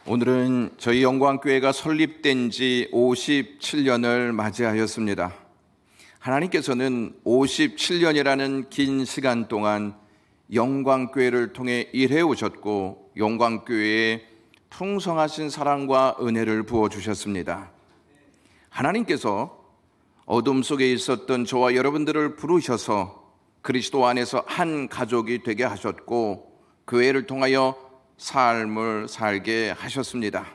오늘은 저희 영광교회가 설립된 지 57년을 맞이하였습니다. 하나님께서는 57년이라는 긴 시간 동안 영광교회를 통해 일해 오셨고 영광교회에 풍성하신 사랑과 은혜를 부어주셨습니다. 하나님께서 어둠 속에 있었던 저와 여러분들을 부르셔서 그리스도 안에서 한 가족이 되게 하셨고 교회를 통하여 삶을 살게 하셨습니다.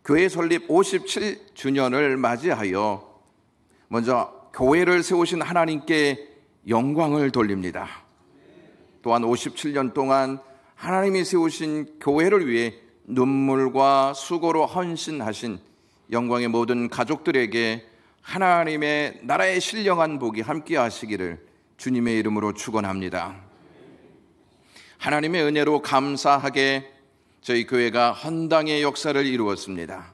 교회 설립 57주년을 맞이하여 먼저 교회를 세우신 하나님께 영광을 돌립니다. 또한 57년 동안 하나님이 세우신 교회를 위해 눈물과 수고로 헌신하신 영광의 모든 가족들에게 하나님의 나라의 신령한 복이 함께 하시기를 주님의 이름으로 축원합니다. 하나님의 은혜로 감사하게 저희 교회가 헌당의 역사를 이루었습니다.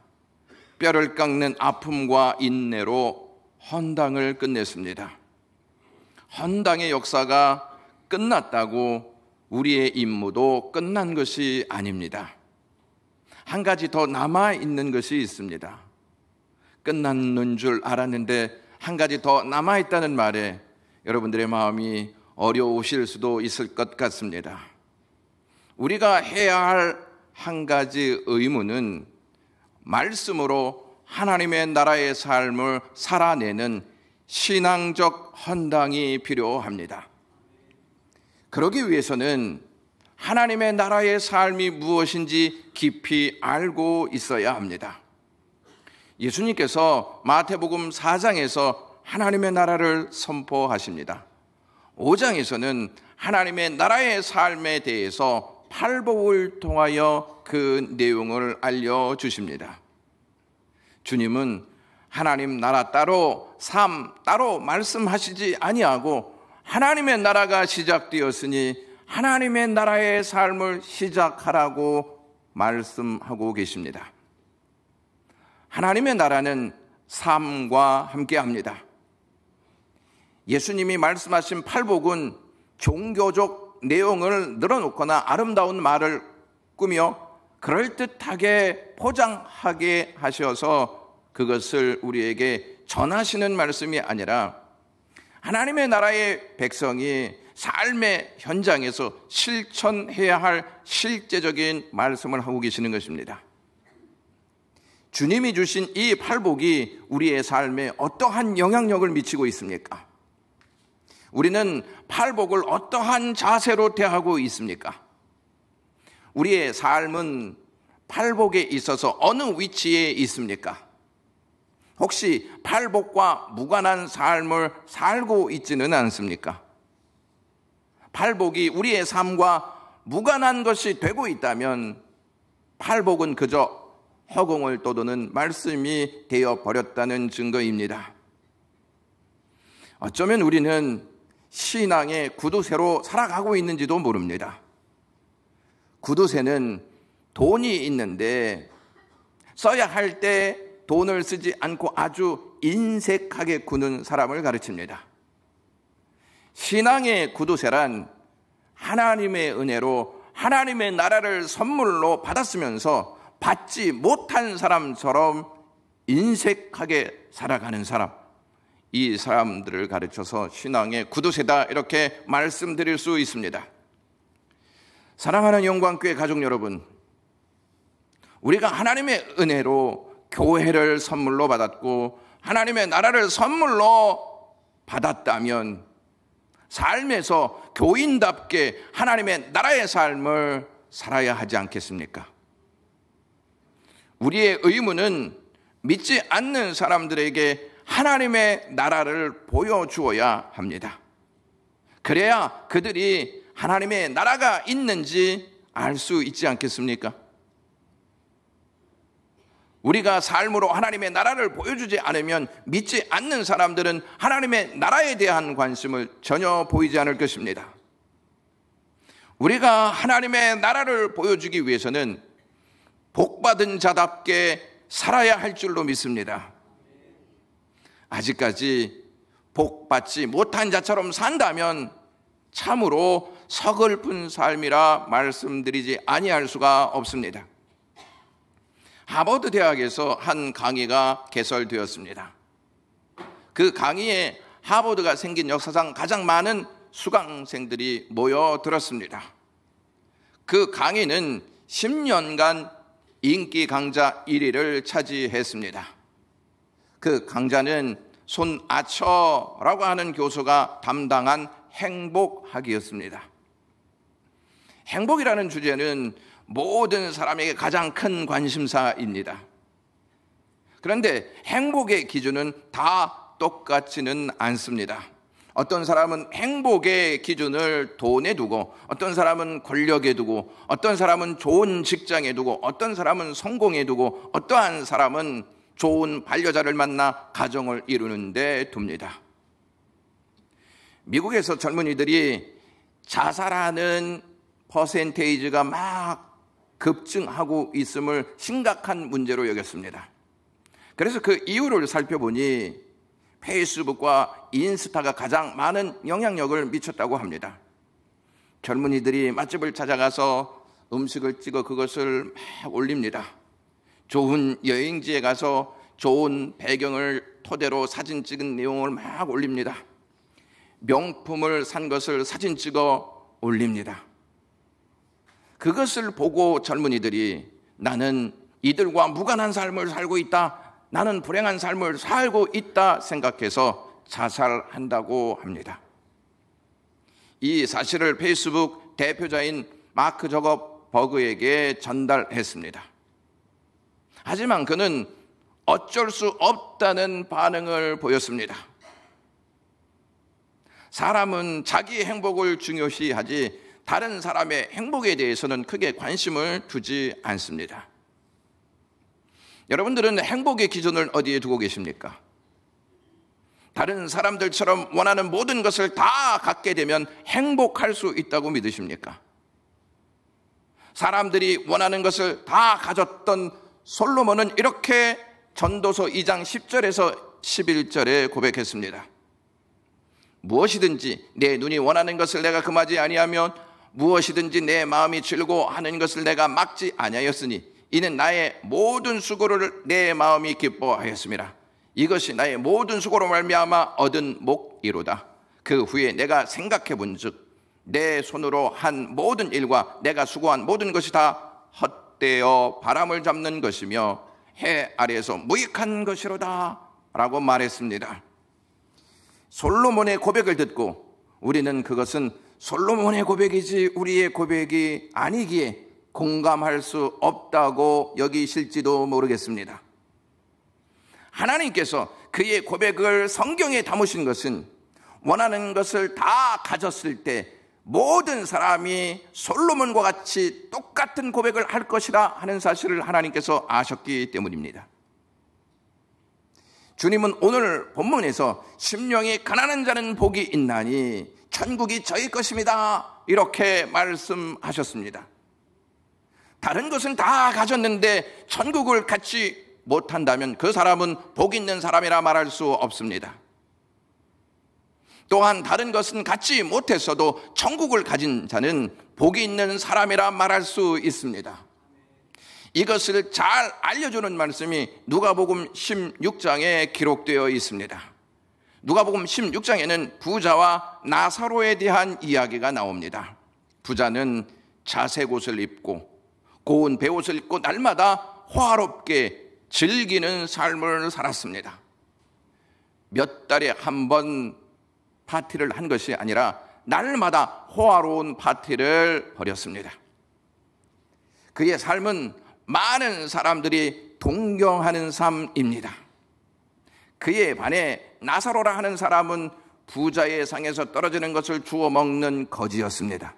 뼈를 깎는 아픔과 인내로 헌당을 끝냈습니다. 헌당의 역사가 끝났다고 우리의 임무도 끝난 것이 아닙니다. 한 가지 더 남아있는 것이 있습니다. 끝났는 줄 알았는데 한 가지 더 남아있다는 말에 여러분들의 마음이 어려우실 수도 있을 것 같습니다. 우리가 해야 할 한 가지 의무는 말씀으로 하나님의 나라의 삶을 살아내는 신앙적 헌당이 필요합니다. 그러기 위해서는 하나님의 나라의 삶이 무엇인지 깊이 알고 있어야 합니다. 예수님께서 마태복음 4장에서 하나님의 나라를 선포하십니다. 5장에서는 하나님의 나라의 삶에 대해서 팔복을 통하여 그 내용을 알려주십니다. 주님은 하나님 나라 따로 삶 따로 말씀하시지 아니하고 하나님의 나라가 시작되었으니 하나님의 나라의 삶을 시작하라고 말씀하고 계십니다. 하나님의 나라는 삶과 함께합니다. 예수님이 말씀하신 팔복은 종교적 내용을 늘어놓거나 아름다운 말을 꾸며 그럴듯하게 포장하게 하셔서 그것을 우리에게 전하시는 말씀이 아니라 하나님의 나라의 백성이 삶의 현장에서 실천해야 할 실제적인 말씀을 하고 계시는 것입니다. 주님이 주신 이 팔복이 우리의 삶에 어떠한 영향력을 미치고 있습니까? 우리는 팔복을 어떠한 자세로 대하고 있습니까? 우리의 삶은 팔복에 있어서 어느 위치에 있습니까? 혹시 팔복과 무관한 삶을 살고 있지는 않습니까? 팔복이 우리의 삶과 무관한 것이 되고 있다면 팔복은 그저 허공을 떠도는 말씀이 되어버렸다는 증거입니다. 어쩌면 우리는 신앙의 구두쇠로 살아가고 있는지도 모릅니다. 구두쇠는 돈이 있는데 써야 할 때 돈을 쓰지 않고 아주 인색하게 구는 사람을 가르칩니다. 신앙의 구두쇠란 하나님의 은혜로 하나님의 나라를 선물로 받았으면서 받지 못한 사람처럼 인색하게 살아가는 사람, 이 사람들을 가르쳐서 신앙의 구두쇠다 이렇게 말씀드릴 수 있습니다. 사랑하는 영광교회 가족 여러분, 우리가 하나님의 은혜로 교회를 선물로 받았고 하나님의 나라를 선물로 받았다면 삶에서 교인답게 하나님의 나라의 삶을 살아야 하지 않겠습니까? 우리의 의무는 믿지 않는 사람들에게 하나님의 나라를 보여주어야 합니다. 그래야 그들이 하나님의 나라가 있는지 알 수 있지 않겠습니까? 우리가 삶으로 하나님의 나라를 보여주지 않으면 믿지 않는 사람들은 하나님의 나라에 대한 관심을 전혀 보이지 않을 것입니다. 우리가 하나님의 나라를 보여주기 위해서는 복받은 자답게 살아야 할 줄로 믿습니다. 아직까지 복받지 못한 자처럼 산다면 참으로 서글픈 삶이라 말씀드리지 아니할 수가 없습니다. 하버드 대학에서 한 강의가 개설되었습니다. 그 강의에 하버드가 생긴 역사상 가장 많은 수강생들이 모여들었습니다. 그 강의는 10년간 인기 강좌 1위를 차지했습니다. 그 강좌는 손 아처라고 하는 교수가 담당한 행복학이었습니다. 행복이라는 주제는 모든 사람에게 가장 큰 관심사입니다. 그런데 행복의 기준은 다 똑같지는 않습니다. 어떤 사람은 행복의 기준을 돈에 두고, 어떤 사람은 권력에 두고, 어떤 사람은 좋은 직장에 두고, 어떤 사람은 성공에 두고, 어떠한 사람은 좋은 반려자를 만나 가정을 이루는 데 둡니다. 미국에서 젊은이들이 자살하는 퍼센테이지가 막 급증하고 있음을 심각한 문제로 여겼습니다. 그래서 그 이유를 살펴보니 페이스북과 인스타가 가장 많은 영향력을 미쳤다고 합니다. 젊은이들이 맛집을 찾아가서 음식을 찍어 그것을 막 올립니다. 좋은 여행지에 가서 좋은 배경을 토대로 사진 찍은 내용을 막 올립니다. 명품을 산 것을 사진 찍어 올립니다. 그것을 보고 젊은이들이 나는 이들과 무관한 삶을 살고 있다, 나는 불행한 삶을 살고 있다 생각해서 자살한다고 합니다. 이 사실을 페이스북 대표자인 마크 저거버그에게 전달했습니다. 하지만 그는 어쩔 수 없다는 반응을 보였습니다. 사람은 자기의 행복을 중요시하지 다른 사람의 행복에 대해서는 크게 관심을 두지 않습니다. 여러분들은 행복의 기준을 어디에 두고 계십니까? 다른 사람들처럼 원하는 모든 것을 다 갖게 되면 행복할 수 있다고 믿으십니까? 사람들이 원하는 것을 다 가졌던 솔로몬은 이렇게 전도서 2장 10절에서 11절에 고백했습니다. 무엇이든지 내 눈이 원하는 것을 내가 금하지 아니하면 무엇이든지 내 마음이 즐거워하는 것을 내가 막지 아니하였으니 이는 나의 모든 수고를 내 마음이 기뻐하였습니다. 이것이 나의 모든 수고로 말미암아 얻은 목이로다. 그 후에 내가 생각해 본즉 내 손으로 한 모든 일과 내가 수고한 모든 것이 다 헛되어 바람을 잡는 것이며 해 아래에서 무익한 것이로다 라고 말했습니다. 솔로몬의 고백을 듣고 우리는 그것은 솔로몬의 고백이지 우리의 고백이 아니기에 공감할 수 없다고 여기실지도 모르겠습니다. 하나님께서 그의 고백을 성경에 담으신 것은 원하는 것을 다 가졌을 때 모든 사람이 솔로몬과 같이 똑같은 고백을 할 것이라 하는 사실을 하나님께서 아셨기 때문입니다. 주님은 오늘 본문에서 심령이 가난한 자는 복이 있나니 천국이 저희 것입니다 이렇게 말씀하셨습니다. 다른 것은 다 가졌는데 천국을 갖지 못한다면 그 사람은 복 있는 사람이라 말할 수 없습니다. 또한 다른 것은 갖지 못했어도 천국을 가진 자는 복이 있는 사람이라 말할 수 있습니다. 이것을 잘 알려주는 말씀이 누가복음 16장에 기록되어 있습니다. 누가복음 16장에는 부자와 나사로에 대한 이야기가 나옵니다. 부자는 자색 옷을 입고 고운 베옷을 입고 날마다 호화롭게 즐기는 삶을 살았습니다. 몇 달에 한 번 파티를 한 것이 아니라 날마다 호화로운 파티를 벌였습니다. 그의 삶은 많은 사람들이 동경하는 삶입니다. 그에 반해 나사로라 하는 사람은 부자의 상에서 떨어지는 것을 주워 먹는 거지였습니다.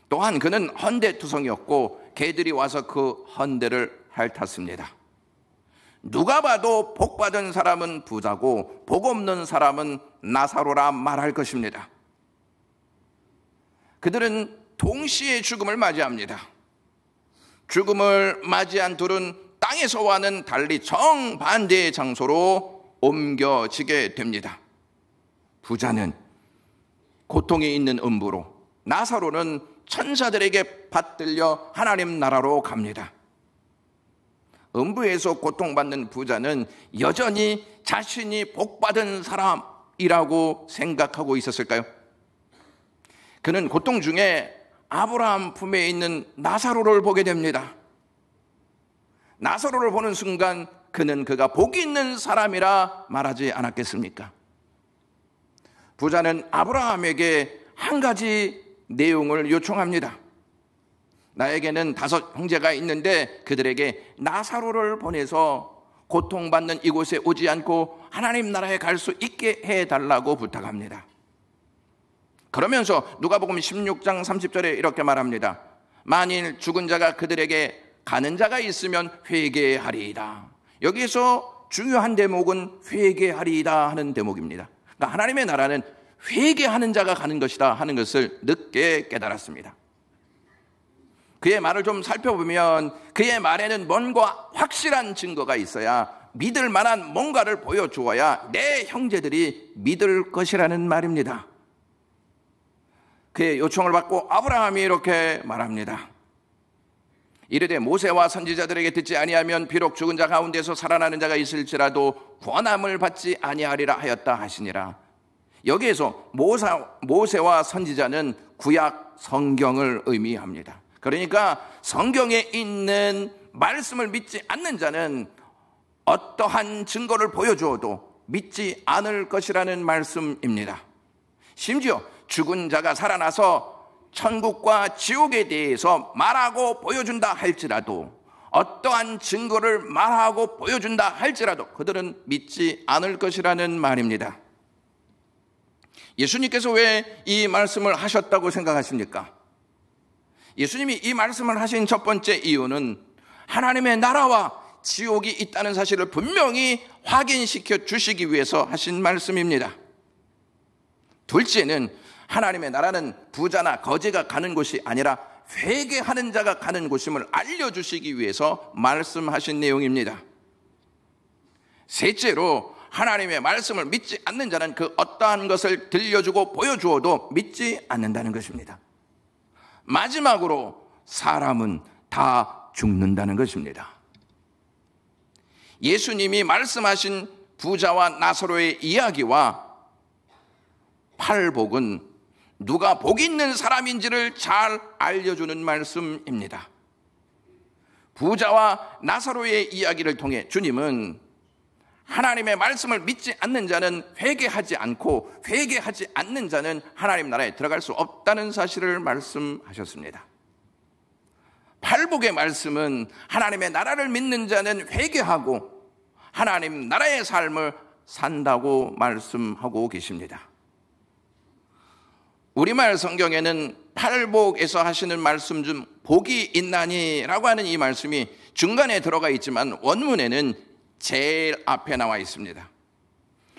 또한 그는 헌대투성이었고 개들이 와서 그 헌대를 핥았습니다. 누가 봐도 복 받은 사람은 부자고 복 없는 사람은 나사로라 말할 것입니다. 그들은 동시에 죽음을 맞이합니다. 죽음을 맞이한 둘은 땅에서와는 달리 정반대의 장소로 옮겨지게 됩니다. 부자는 고통이 있는 음부로, 나사로는 천사들에게 받들려 하나님 나라로 갑니다. 음부에서 고통받는 부자는 여전히 자신이 복받은 사람이라고 생각하고 있었을까요? 그는 고통 중에 아브라함 품에 있는 나사로를 보게 됩니다. 나사로를 보는 순간 그는 그가 복이 있는 사람이라 말하지 않았겠습니까? 부자는 아브라함에게 한 가지 내용을 요청합니다. 나에게는 5 형제가 있는데 그들에게 나사로를 보내서 고통받는 이곳에 오지 않고 하나님 나라에 갈 수 있게 해달라고 부탁합니다. 그러면서 누가복음 16장 30절에 이렇게 말합니다. 만일 죽은 자가 그들에게 가는 자가 있으면 회개하리이다. 여기서 중요한 대목은 회개하리이다 하는 대목입니다. 그러니까 하나님의 나라는 회개하는 자가 가는 것이다 하는 것을 늦게 깨달았습니다. 그의 말을 좀 살펴보면 그의 말에는 뭔가 확실한 증거가 있어야 믿을 만한 뭔가를 보여주어야 내 형제들이 믿을 것이라는 말입니다. 그의 요청을 받고 아브라함이 이렇게 말합니다. 이르되 모세와 선지자들에게 듣지 아니하면 비록 죽은 자 가운데서 살아나는 자가 있을지라도 구원함을 받지 아니하리라 하였다 하시니라. 여기에서 모세와 선지자는 구약 성경을 의미합니다. 그러니까 성경에 있는 말씀을 믿지 않는 자는 어떠한 증거를 보여주어도 믿지 않을 것이라는 말씀입니다. 심지어 죽은 자가 살아나서 천국과 지옥에 대해서 말하고 보여준다 할지라도, 어떠한 증거를 말하고 보여준다 할지라도 그들은 믿지 않을 것이라는 말입니다. 예수님께서 왜 이 말씀을 하셨다고 생각하십니까? 예수님이 이 말씀을 하신 첫 번째 이유는 하나님의 나라와 지옥이 있다는 사실을 분명히 확인시켜 주시기 위해서 하신 말씀입니다. 둘째는 하나님의 나라는 부자나 거지가 가는 곳이 아니라 회개하는 자가 가는 곳임을 알려주시기 위해서 말씀하신 내용입니다. 셋째로 하나님의 말씀을 믿지 않는 자는 그 어떠한 것을 들려주고 보여주어도 믿지 않는다는 것입니다. 마지막으로 사람은 다 죽는다는 것입니다. 예수님이 말씀하신 부자와 나사로의 이야기와 팔복은 누가 복 있는 사람인지를 잘 알려주는 말씀입니다. 부자와 나사로의 이야기를 통해 주님은 하나님의 말씀을 믿지 않는 자는 회개하지 않고 회개하지 않는 자는 하나님 나라에 들어갈 수 없다는 사실을 말씀하셨습니다. 팔복의 말씀은 하나님의 나라를 믿는 자는 회개하고 하나님 나라의 삶을 산다고 말씀하고 계십니다. 우리말 성경에는 팔복에서 하시는 말씀 중 복이 있나니라고 하는 이 말씀이 중간에 들어가 있지만 원문에는 제일 앞에 나와 있습니다.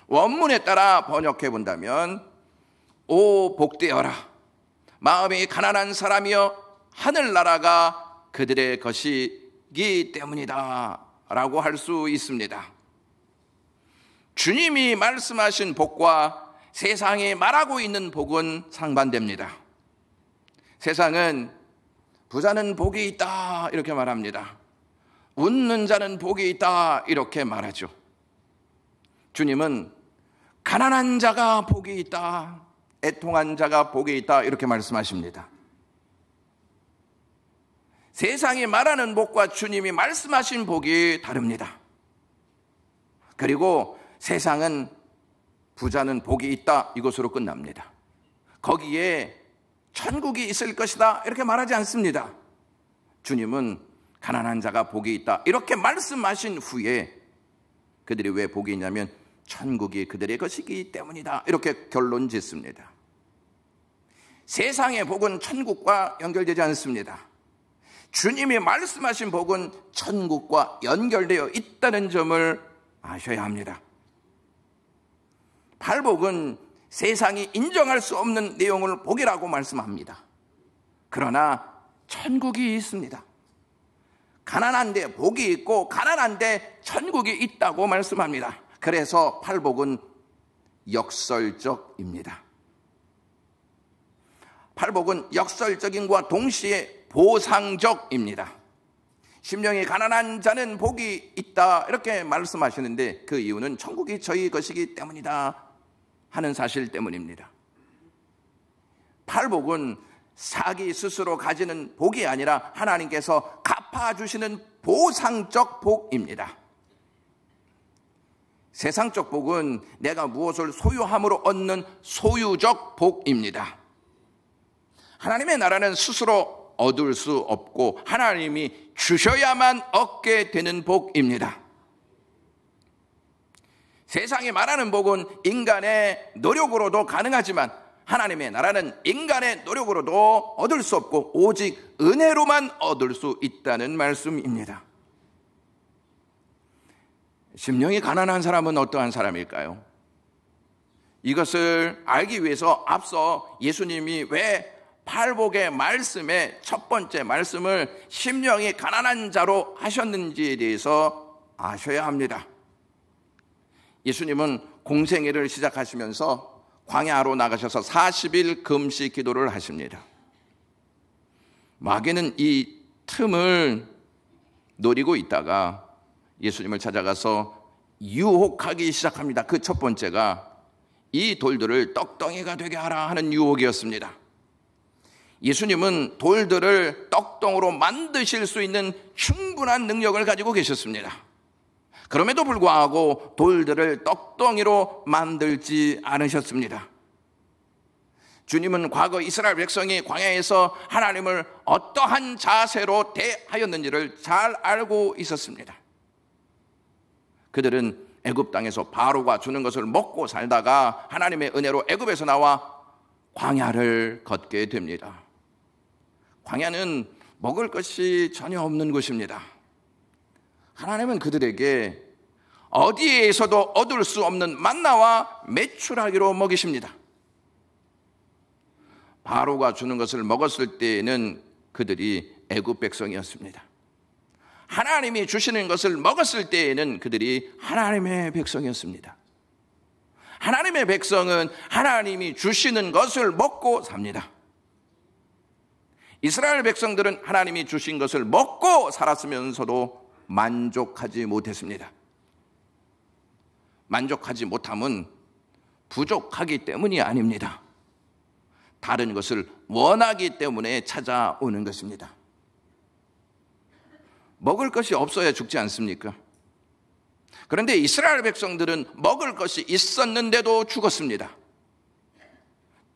원문에 따라 번역해 본다면 오 복되어라 마음이 가난한 사람이여 하늘나라가 그들의 것이기 때문이다 라고 할 수 있습니다. 주님이 말씀하신 복과 세상이 말하고 있는 복은 상반됩니다. 세상은 부자는 복이 있다 이렇게 말합니다. 웃는 자는 복이 있다 이렇게 말하죠. 주님은 가난한 자가 복이 있다, 애통한 자가 복이 있다 이렇게 말씀하십니다. 세상이 말하는 복과 주님이 말씀하신 복이 다릅니다. 그리고 세상은 부자는 복이 있다 이것으로 끝납니다. 거기에 천국이 있을 것이다 이렇게 말하지 않습니다. 주님은 가난한 자가 복이 있다 이렇게 말씀하신 후에 그들이 왜 복이 있냐면 천국이 그들의 것이기 때문이다 이렇게 결론 짓습니다. 세상의 복은 천국과 연결되지 않습니다. 주님이 말씀하신 복은 천국과 연결되어 있다는 점을 아셔야 합니다. 팔복은 세상이 인정할 수 없는 내용을 복이라고 말씀합니다. 그러나 천국이 있습니다. 가난한데 복이 있고 가난한데 천국이 있다고 말씀합니다. 그래서 팔복은 역설적입니다. 팔복은 역설적인과 동시에 보상적입니다. 심령이 가난한 자는 복이 있다 이렇게 말씀하시는데 그 이유는 천국이 저희 것이기 때문이다 하는 사실 때문입니다. 팔복은 자기 스스로 가지는 복이 아니라 하나님께서 갚아주시는 보상적 복입니다. 세상적 복은 내가 무엇을 소유함으로 얻는 소유적 복입니다. 하나님의 나라는 스스로 얻을 수 없고 하나님이 주셔야만 얻게 되는 복입니다. 세상이 말하는 복은 인간의 노력으로도 가능하지만 하나님의 나라는 인간의 노력으로도 얻을 수 없고 오직 은혜로만 얻을 수 있다는 말씀입니다. 심령이 가난한 사람은 어떠한 사람일까요? 이것을 알기 위해서 앞서 예수님이 왜 팔복의 말씀의 첫 번째 말씀을 심령이 가난한 자로 하셨는지에 대해서 아셔야 합니다. 예수님은 공생애를 시작하시면서 광야로 나가셔서 40일 금식 기도를 하십니다. 마귀는 이 틈을 노리고 있다가 예수님을 찾아가서 유혹하기 시작합니다. 그 첫 번째가 이 돌들을 떡덩이가 되게 하라 하는 유혹이었습니다. 예수님은 돌들을 떡덩으로 만드실 수 있는 충분한 능력을 가지고 계셨습니다. 그럼에도 불구하고 돌들을 떡덩이로 만들지 않으셨습니다. 주님은 과거 이스라엘 백성이 광야에서 하나님을 어떠한 자세로 대하였는지를 잘 알고 있었습니다. 그들은 애굽 땅에서 바로가 주는 것을 먹고 살다가 하나님의 은혜로 애굽에서 나와 광야를 걷게 됩니다. 광야는 먹을 것이 전혀 없는 곳입니다. 하나님은 그들에게 어디에서도 얻을 수 없는 만나와 메추라기로 먹이십니다. 바로가 주는 것을 먹었을 때에는 그들이 애굽 백성이었습니다. 하나님이 주시는 것을 먹었을 때에는 그들이 하나님의 백성이었습니다. 하나님의 백성은 하나님이 주시는 것을 먹고 삽니다. 이스라엘 백성들은 하나님이 주신 것을 먹고 살았으면서도 만족하지 못했습니다. 만족하지 못함은 부족하기 때문이 아닙니다. 다른 것을 원하기 때문에 찾아오는 것입니다. 먹을 것이 없어야 죽지 않습니까? 그런데 이스라엘 백성들은 먹을 것이 있었는데도 죽었습니다.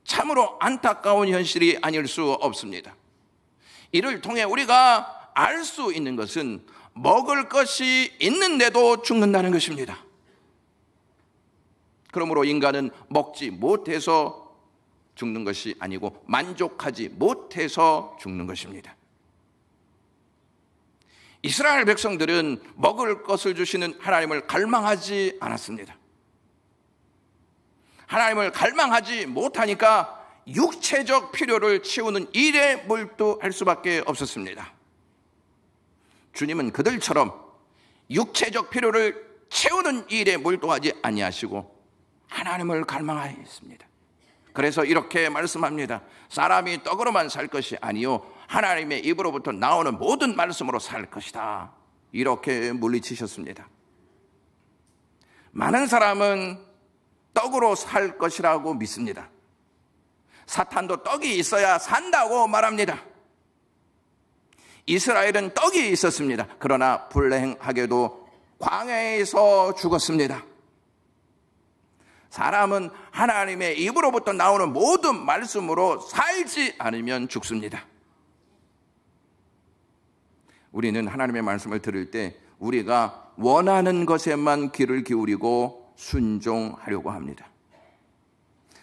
참으로 안타까운 현실이 아닐 수 없습니다. 이를 통해 우리가 알 수 있는 것은 먹을 것이 있는데도 죽는다는 것입니다. 그러므로 인간은 먹지 못해서 죽는 것이 아니고 만족하지 못해서 죽는 것입니다. 이스라엘 백성들은 먹을 것을 주시는 하나님을 갈망하지 않았습니다. 하나님을 갈망하지 못하니까 육체적 필요를 채우는 일에 몰두할 수밖에 없었습니다. 주님은 그들처럼 육체적 필요를 채우는 일에 몰두하지 아니하시고 하나님을 갈망하였습니다. 그래서 이렇게 말씀합니다. 사람이 떡으로만 살 것이 아니요 하나님의 입으로부터 나오는 모든 말씀으로 살 것이다. 이렇게 물리치셨습니다. 많은 사람은 떡으로 살 것이라고 믿습니다. 사탄도 떡이 있어야 산다고 말합니다. 이스라엘은 떡이 있었습니다. 그러나 불행하게도 광야에서 죽었습니다. 사람은 하나님의 입으로부터 나오는 모든 말씀으로 살지 않으면 죽습니다. 우리는 하나님의 말씀을 들을 때 우리가 원하는 것에만 귀를 기울이고 순종하려고 합니다.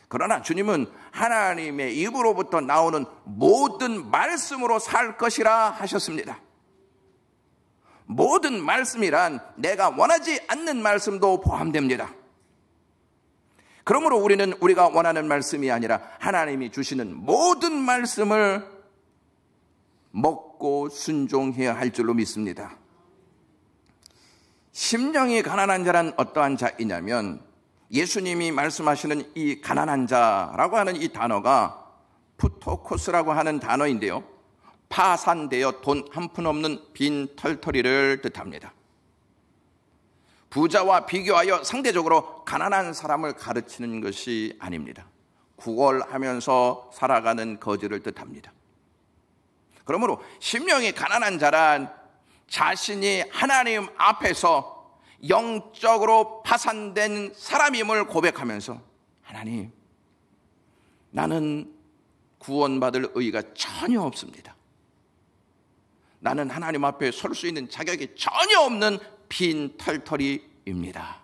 그러나 주님은 하나님의 입으로부터 나오는 모든 말씀으로 살 것이라 하셨습니다. 모든 말씀이란 내가 원하지 않는 말씀도 포함됩니다. 그러므로 우리는 우리가 원하는 말씀이 아니라 하나님이 주시는 모든 말씀을 먹고 순종해야 할 줄로 믿습니다. 심령이 가난한 자란 어떠한 자이냐면 예수님이 말씀하시는 이 가난한 자라고 하는 이 단어가 푸토코스라고 하는 단어인데요. 파산되어 돈 한 푼 없는 빈 털터리를 뜻합니다. 부자와 비교하여 상대적으로 가난한 사람을 가르치는 것이 아닙니다. 구걸하면서 살아가는 거지를 뜻합니다. 그러므로 심령이 가난한 자란 자신이 하나님 앞에서 영적으로 파산된 사람임을 고백하면서, 하나님, 나는 구원받을 의의가 전혀 없습니다. 나는 하나님 앞에 설 수 있는 자격이 전혀 없는 빈 털터리입니다.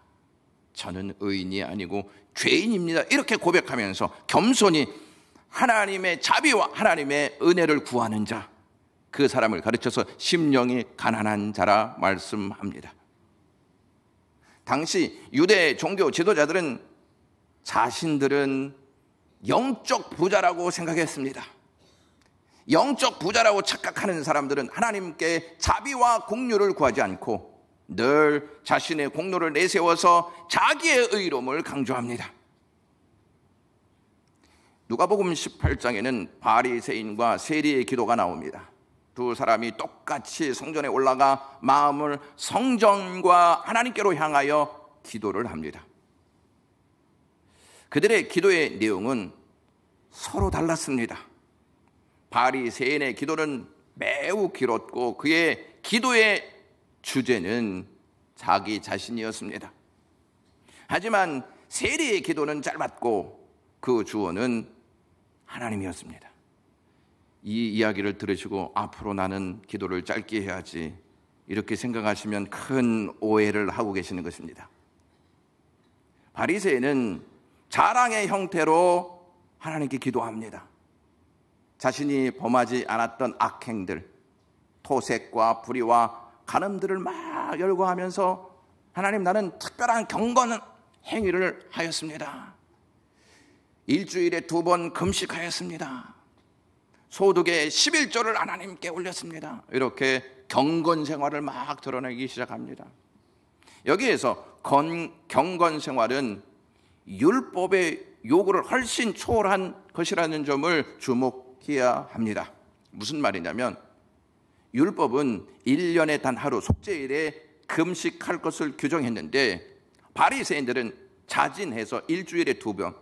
저는 의인이 아니고 죄인입니다. 이렇게 고백하면서 겸손히 하나님의 자비와 하나님의 은혜를 구하는 자, 그 사람을 가르쳐서 심령이 가난한 자라 말씀합니다. 당시 유대 종교 지도자들은 자신들은 영적 부자라고 생각했습니다. 영적 부자라고 착각하는 사람들은 하나님께 자비와 공로를 구하지 않고 늘 자신의 공로를 내세워서 자기의 의로움을 강조합니다. 누가복음 18장에는 바리새인과 세리의 기도가 나옵니다. 두 사람이 똑같이 성전에 올라가 마음을 성전과 하나님께로 향하여 기도를 합니다. 그들의 기도의 내용은 서로 달랐습니다. 바리새인의 기도는 매우 길었고 그의 기도의 주제는 자기 자신이었습니다. 하지만 세리의 기도는 짧았고 그 주어는 하나님이었습니다. 이 이야기를 들으시고 앞으로 나는 기도를 짧게 해야지, 이렇게 생각하시면 큰 오해를 하고 계시는 것입니다. 바리새인은 자랑의 형태로 하나님께 기도합니다. 자신이 범하지 않았던 악행들, 토색과 불의와 간음들을 막 열거하면서, 하나님, 나는 특별한 경건 행위를 하였습니다. 일주일에 2번 금식하였습니다. 소득의 11조를 하나님께 올렸습니다. 이렇게 경건 생활을 막 드러내기 시작합니다. 여기에서 경건 생활은 율법의 요구를 훨씬 초월한 것이라는 점을 주목해야 합니다. 무슨 말이냐면, 율법은 1년에 단 하루 속죄일에 금식할 것을 규정했는데 바리새인들은 자진해서 일주일에 2번,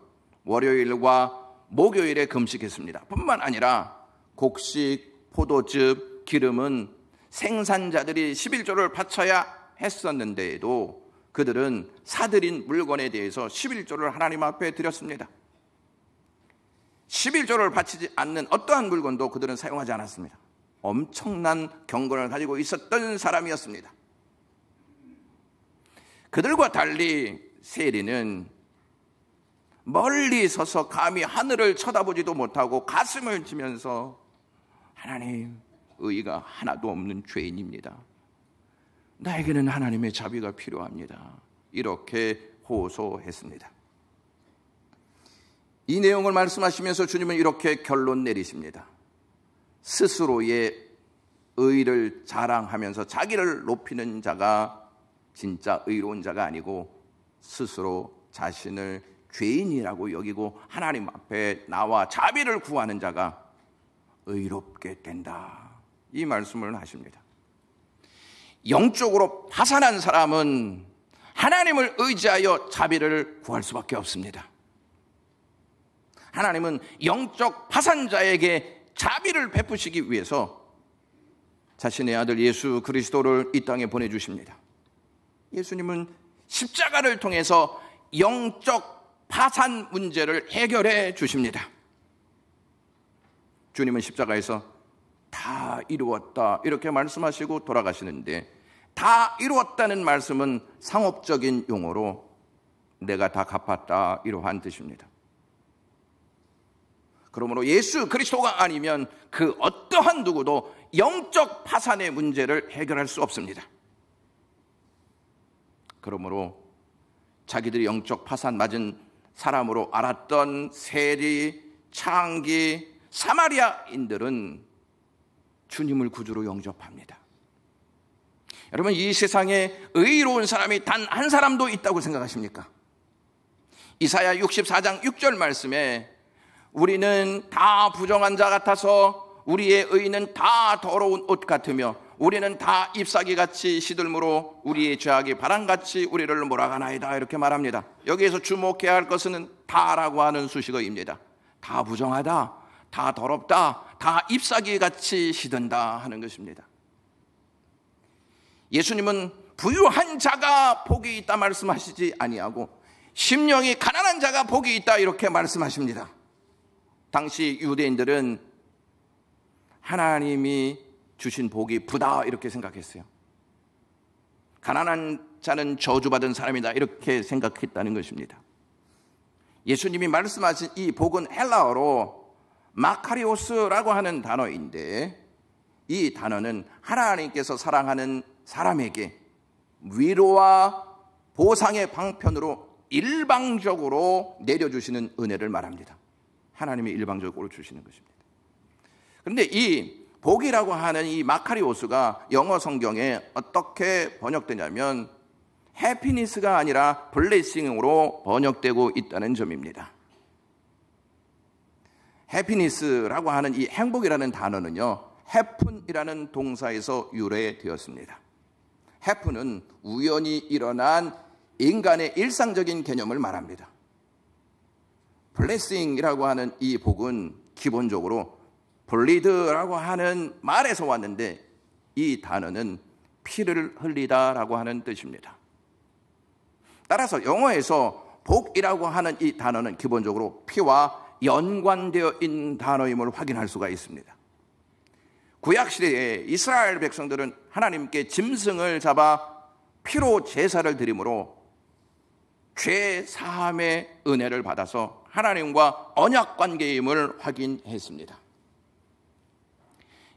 월요일과 목요일에 금식했습니다. 뿐만 아니라 곡식, 포도즙, 기름은 생산자들이 11조를 바쳐야 했었는데도 그들은 사들인 물건에 대해서 11조를 하나님 앞에 드렸습니다. 11조를 바치지 않는 어떠한 물건도 그들은 사용하지 않았습니다. 엄청난 경건을 가지고 있었던 사람이었습니다. 그들과 달리 세리는 멀리 서서 감히 하늘을 쳐다보지도 못하고 가슴을 치면서, 하나님, 의의가 하나도 없는 죄인입니다. 나에게는 하나님의 자비가 필요합니다. 이렇게 호소했습니다. 이 내용을 말씀하시면서 주님은 이렇게 결론 내리십니다. 스스로의 의를 자랑하면서 자기를 높이는 자가 진짜 의로운 자가 아니고, 스스로 자신을 죄인이라고 여기고 하나님 앞에 나와 자비를 구하는 자가 의롭게 된다, 이 말씀을 하십니다. 영적으로 파산한 사람은 하나님을 의지하여 자비를 구할 수밖에 없습니다. 하나님은 영적 파산자에게 자비를 베푸시기 위해서 자신의 아들 예수 그리스도를 이 땅에 보내주십니다. 예수님은 십자가를 통해서 영적 파산 문제를 해결해 주십니다. 주님은 십자가에서 다 이루었다, 이렇게 말씀하시고 돌아가시는데, 다 이루었다는 말씀은 상업적인 용어로 내가 다 갚았다, 이러한 뜻입니다. 그러므로 예수 그리스도가 아니면 그 어떠한 누구도 영적 파산의 문제를 해결할 수 없습니다. 그러므로 자기들이 영적 파산 맞은 사람으로 알았던 세리, 창기, 사마리아인들은 주님을 구주로 영접합니다. 여러분, 이 세상에 의로운 사람이 단 한 사람도 있다고 생각하십니까? 이사야 64장 6절 말씀에 우리는 다 부정한 자 같아서 우리의 의는 다 더러운 옷 같으며 우리는 다 잎사귀같이 시들므로 우리의 죄악이 바람같이 우리를 몰아가나이다. 이렇게 말합니다. 여기에서 주목해야 할 것은 다라고 하는 수식어입니다. 다 부정하다, 다 더럽다, 다 잎사귀같이 시든다 하는 것입니다. 예수님은 부유한 자가 복이 있다 말씀하시지 아니하고 심령이 가난한 자가 복이 있다 이렇게 말씀하십니다. 당시 유대인들은 하나님이 주신 복이 부다 이렇게 생각했어요. 가난한 자는 저주받은 사람이다 이렇게 생각했다는 것입니다. 예수님이 말씀하신 이 복은 헬라어로 마카리오스라고 하는 단어인데 이 단어는 하나님께서 사랑하는 사람에게 위로와 보상의 방편으로 일방적으로 내려주시는 은혜를 말합니다. 하나님이 일방적으로 주시는 것입니다. 그런데 이 복이라고 하는 이 마카리오스가 영어 성경에 어떻게 번역되냐면 해피니스가 아니라 블레싱으로 번역되고 있다는 점입니다. 해피니스라고 하는 이 행복이라는 단어는요, 해픈이라는 동사에서 유래되었습니다. 해픈은 우연히 일어난 인간의 일상적인 개념을 말합니다. 블레싱이라고 하는 이 복은 기본적으로 블리드라고 하는 말에서 왔는데 이 단어는 피를 흘리다라고 하는 뜻입니다. 따라서 영어에서 복이라고 하는 이 단어는 기본적으로 피와 연관되어 있는 단어임을 확인할 수가 있습니다. 구약시대에 이스라엘 백성들은 하나님께 짐승을 잡아 피로 제사를 드림으로 죄 사함의 은혜를 받아서 하나님과 언약 관계임을 확인했습니다.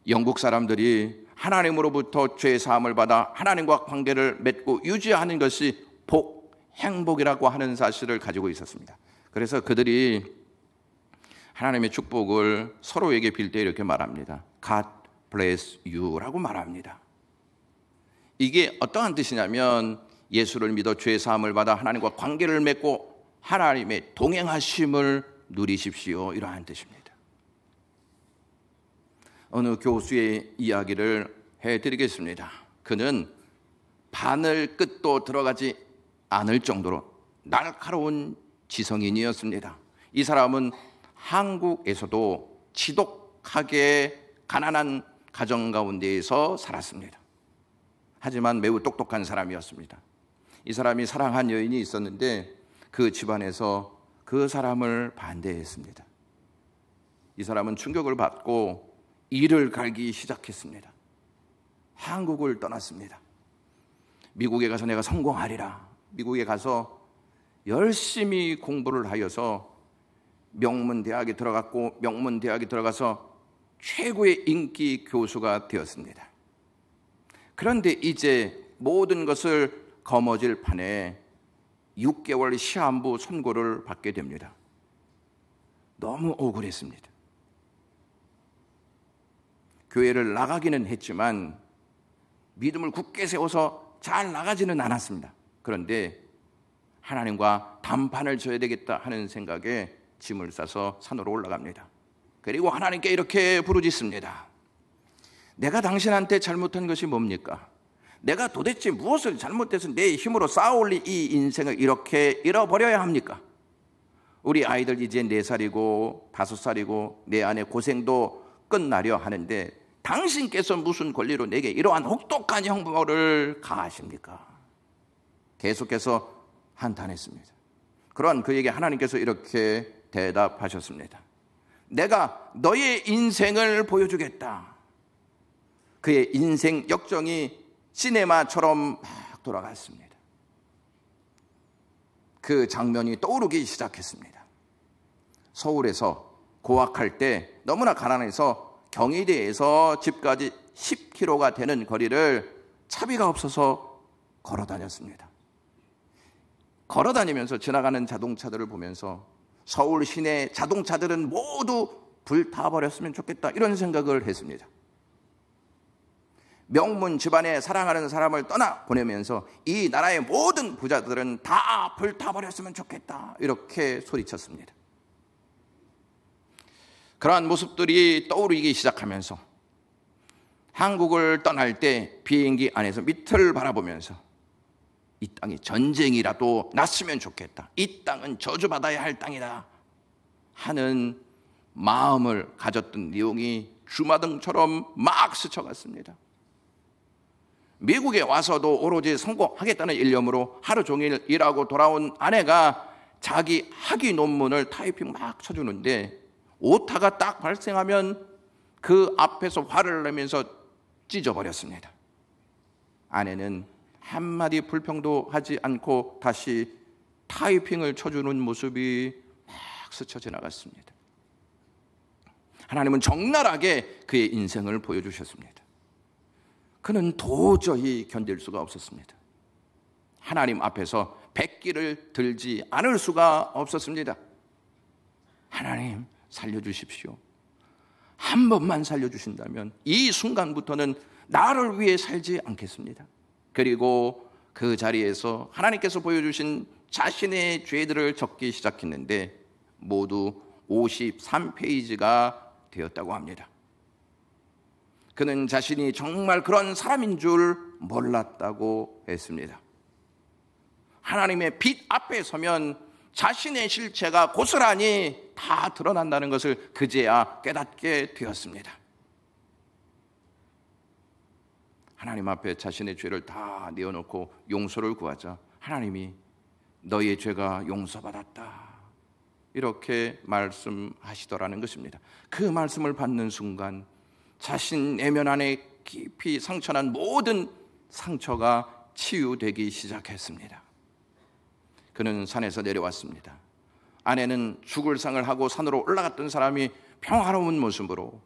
영국 사람들이 하나님으로부터 죄 사함을 받아 하나님과 관계를 맺고 유지하는 것이 복, 행복이라고 하는 사실을 가지고 있었습니다. 그래서 그들이 하나님의 축복을 서로에게 빌 때 이렇게 말합니다. God bless you라고 말합니다. 이게 어떠한 뜻이냐면 예수를 믿어 죄 사함을 받아 하나님과 관계를 맺고 하나님의 동행하심을 누리십시오 이러한 뜻입니다. 어느 교수의 이야기를 해드리겠습니다. 그는 바늘 끝도 들어가지 않을 정도로 날카로운 지성인이었습니다. 이 사람은 한국에서도 지독하게 가난한 가정 가운데에서 살았습니다. 하지만 매우 똑똑한 사람이었습니다. 이 사람이 사랑한 여인이 있었는데 그 집안에서 그 사람을 반대했습니다. 이 사람은 충격을 받고 일을 갈기 시작했습니다. 한국을 떠났습니다. 미국에 가서 내가 성공하리라. 미국에 가서 열심히 공부를 하여서 명문대학에 들어갔고 명문대학에 들어가서 최고의 인기 교수가 되었습니다. 그런데 이제 모든 것을 거머쥘 판에 6개월 시한부 선고를 받게 됩니다. 너무 억울했습니다. 교회를 나가기는 했지만 믿음을 굳게 세워서 잘 나가지는 않았습니다. 그런데 하나님과 단판을 져야 되겠다 하는 생각에 짐을 싸서 산으로 올라갑니다. 그리고 하나님께 이렇게 부르짖습니다. 내가 당신한테 잘못한 것이 뭡니까? 내가 도대체 무엇을 잘못해서 내 힘으로 쌓아올린 이 인생을 이렇게 잃어버려야 합니까? 우리 아이들 이제 4살이고 5살이고 내 안의 고생도 끝나려 하는데 당신께서 무슨 권리로 내게 이러한 혹독한 형벌을 가하십니까? 계속해서 한탄했습니다. 그러한 그에게 하나님께서 이렇게 대답하셨습니다. 내가 너의 인생을 보여주겠다. 그의 인생 역정이 시네마처럼 막 돌아갔습니다. 그 장면이 떠오르기 시작했습니다. 서울에서 고학할 때 너무나 가난해서 경희대에서 집까지 10km가 되는 거리를 차비가 없어서 걸어 다녔습니다. 걸어 다니면서 지나가는 자동차들을 보면서 서울 시내 자동차들은 모두 불타버렸으면 좋겠다 이런 생각을 했습니다. 명문 집안에 사랑하는 사람을 떠나 보내면서 이 나라의 모든 부자들은 다 불타버렸으면 좋겠다 이렇게 소리쳤습니다. 그러한 모습들이 떠오르기 시작하면서 한국을 떠날 때 비행기 안에서 밑을 바라보면서 이 땅이 전쟁이라도 났으면 좋겠다, 이 땅은 저주받아야 할 땅이다 하는 마음을 가졌던 내용이 주마등처럼 막 스쳐갔습니다. 미국에 와서도 오로지 성공하겠다는 일념으로 하루 종일 일하고 돌아온 아내가 자기 학위 논문을 타이핑 막 쳐주는데 오타가 딱 발생하면 그 앞에서 화를 내면서 찢어버렸습니다. 아내는 한마디 불평도 하지 않고 다시 타이핑을 쳐주는 모습이 막 스쳐 지나갔습니다. 하나님은 적나라하게 그의 인생을 보여주셨습니다. 그는 도저히 견딜 수가 없었습니다. 하나님 앞에서 백기를 들지 않을 수가 없었습니다. 하나님 살려주십시오. 한 번만 살려주신다면 이 순간부터는 나를 위해 살지 않겠습니다. 그리고 그 자리에서 하나님께서 보여주신 자신의 죄들을 적기 시작했는데 모두 53페이지가 되었다고 합니다. 그는 자신이 정말 그런 사람인 줄 몰랐다고 했습니다. 하나님의 빛 앞에 서면 자신의 실체가 고스란히 다 드러난다는 것을 그제야 깨닫게 되었습니다. 하나님 앞에 자신의 죄를 다 내어놓고 용서를 구하자 하나님이 너의 죄가 용서받았다 이렇게 말씀하시더라는 것입니다. 그 말씀을 받는 순간 자신 내면 안에 깊이 상처난 모든 상처가 치유되기 시작했습니다. 그는 산에서 내려왔습니다. 아내는 죽을 상을 하고 산으로 올라갔던 사람이 평화로운 모습으로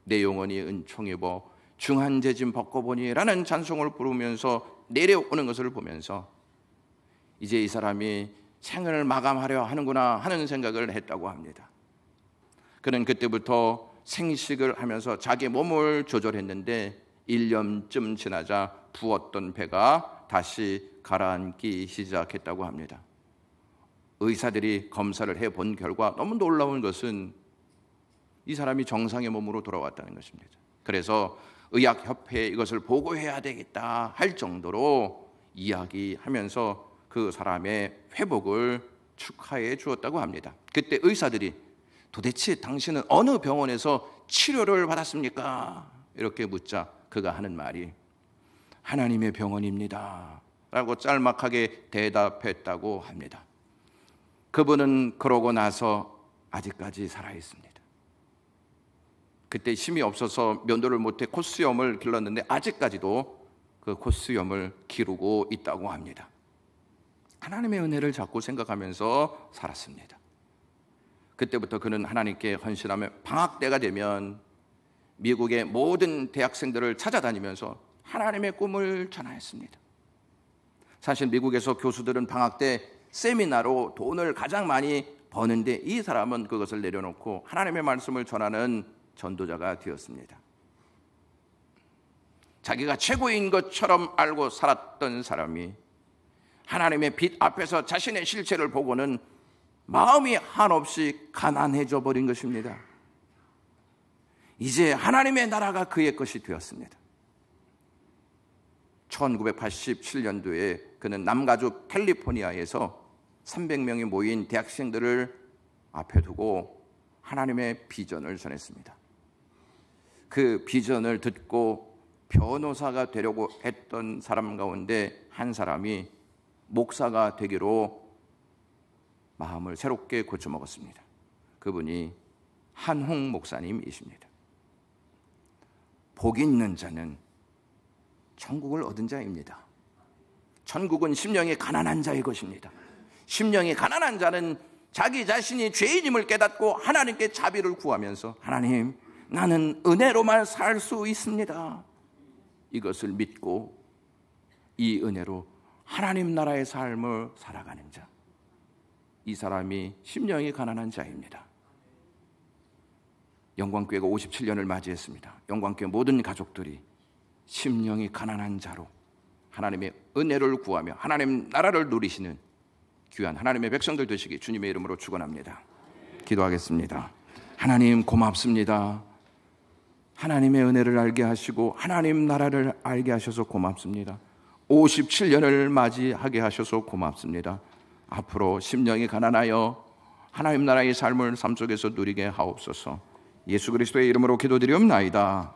내 영혼이 은총 입어 중한 재짐 벗고 보니 라는 찬송을 부르면서 내려오는 것을 보면서 이제 이 사람이 생을 마감하려 하는구나 하는 생각을 했다고 합니다. 그는 그때부터 생식을 하면서 자기 몸을 조절했는데 1년쯤 지나자 부었던 배가 다시 가라앉기 시작했다고 합니다. 의사들이 검사를 해본 결과 너무 놀라운 것은 이 사람이 정상의 몸으로 돌아왔다는 것입니다. 그래서 의학협회에 이것을 보고해야 되겠다 할 정도로 이야기하면서 그 사람의 회복을 축하해 주었다고 합니다. 그때 의사들이 도대체 당신은 어느 병원에서 치료를 받았습니까? 이렇게 묻자 그가 하는 말이 하나님의 병원입니다 라고 짤막하게 대답했다고 합니다. 그분은 그러고 나서 아직까지 살아있습니다. 그때 힘이 없어서 면도를 못해 콧수염을 길렀는데 아직까지도 그 콧수염을 기르고 있다고 합니다. 하나님의 은혜를 자꾸 생각하면서 살았습니다. 그때부터 그는 하나님께 헌신하며 방학 때가 되면 미국의 모든 대학생들을 찾아다니면서 하나님의 꿈을 전하였습니다. 사실 미국에서 교수들은 방학 때 세미나로 돈을 가장 많이 버는데 이 사람은 그것을 내려놓고 하나님의 말씀을 전하는 전도자가 되었습니다. 자기가 최고인 것처럼 알고 살았던 사람이 하나님의 빛 앞에서 자신의 실체를 보고는 마음이 한없이 가난해져 버린 것입니다. 이제 하나님의 나라가 그의 것이 되었습니다. 1987년도에 그는 남가주 캘리포니아에서 300명이 모인 대학생들을 앞에 두고 하나님의 비전을 전했습니다. 그 비전을 듣고 변호사가 되려고 했던 사람 가운데 한 사람이 목사가 되기로 마음을 새롭게 고쳐먹었습니다. 그분이 한홍 목사님이십니다. 복 있는 자는 천국을 얻은 자입니다. 천국은 심령이 가난한 자의 것입니다. 심령이 가난한 자는 자기 자신이 죄인임을 깨닫고 하나님께 자비를 구하면서 하나님, 나는 은혜로만 살 수 있습니다. 이것을 믿고 이 은혜로 하나님 나라의 삶을 살아가는 자, 이 사람이 심령이 가난한 자입니다. 영광교회가 57년을 맞이했습니다. 영광교회 모든 가족들이 심령이 가난한 자로 하나님의 은혜를 구하며 하나님 나라를 누리시는 귀한 하나님의 백성들 되시기 주님의 이름으로 축원합니다. 기도하겠습니다. 하나님 고맙습니다. 하나님의 은혜를 알게 하시고 하나님 나라를 알게 하셔서 고맙습니다. 57년을 맞이하게 하셔서 고맙습니다. 앞으로 심령이 가난하여 하나님 나라의 삶을 삶 속에서 누리게 하옵소서. 예수 그리스도의 이름으로 기도드리옵나이다.